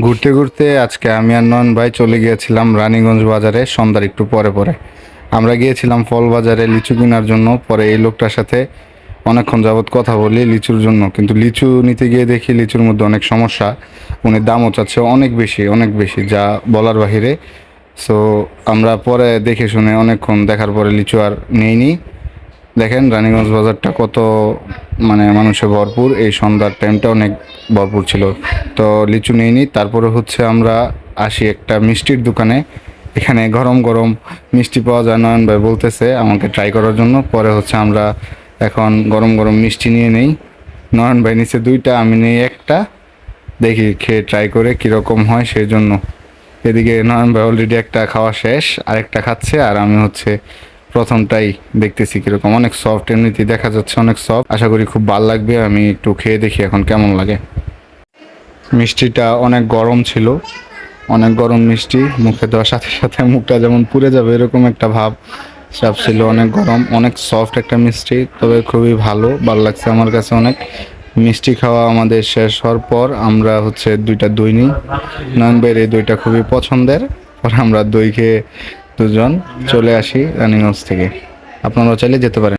ঘুরতে ঘুরতে আজকে আমি আর নয়ন ভাই চলে গিয়েছিলাম রানীগঞ্জ বাজারে সন্ধ্যার একটু পরে পরে। আমরা গিয়েছিলাম ফল বাজারে লিচু কেনার জন্য। পরে এই লোকটার সাথে অনেকক্ষণ যাবৎ কথা বলি লিচুর জন্য, কিন্তু লিচু নিতে গিয়ে দেখি লিচুর মধ্যে অনেক সমস্যা। উনি দামও চাচ্ছে অনেক বেশি অনেক বেশি, যা বলার বাহিরে। সো আমরা পরে দেখে শুনে অনেকক্ষণ দেখার পরে লিচু আর নেইনি। দেখেন রানীগঞ্জ বাজারটা কত মানে মানুষে ভরপুর, এই সন্ধ্যার টাইমটা অনেক ভরপুর ছিল। তো লিচু নিইনি, তারপরে হচ্ছে আমরা আসি একটা মিষ্টির দোকানে। এখানে গরম গরম মিষ্টি পাওয়া যায়, নয়ন ভাই বলতেছে আমাকে ট্রাই করার জন্য। পরে হচ্ছে আমরা এখন গরম গরম মিষ্টি নিয়ে নেই। নয়ন ভাই নিচে দুইটা, আমি নেই একটা। দেখি খেয়ে ট্রাই করে কীরকম হয় সেই জন্য। এদিকে নয়ন ভাই অলরেডি একটা খাওয়া শেষ, আরেকটা খাচ্ছে, আর আমি হচ্ছে প্রথমটাই দেখতেছি কীরকম। অনেক সফট, এমনিতেই দেখা যাচ্ছে অনেক সফট। আশা করি খুব ভালো লাগবে, আমি একটু খেয়ে দেখি এখন কেমন লাগে। মিষ্টিটা অনেক গরম ছিল, অনেক গরম মিষ্টি। মুখে দেওয়ার সাথে সাথে মুখটা যেমন পুড়ে যাবে এরকম একটা ভাব চাপ ছিল। অনেক গরম, অনেক সফট একটা মিষ্টি, তবে খুবই ভালো লাগছে আমার কাছে অনেক। মিষ্টি খাওয়া আমাদের শেষ হওয়ার পর আমরা হচ্ছে দুইটা দই নিই। নয়ন ভাইয়ের এই দইটা খুবই পছন্দের। পরে আমরা দই খেয়ে দুজন চলে আসি রানিগঞ্জ থেকে। আপনারাও চাইলে যেতে পারেন।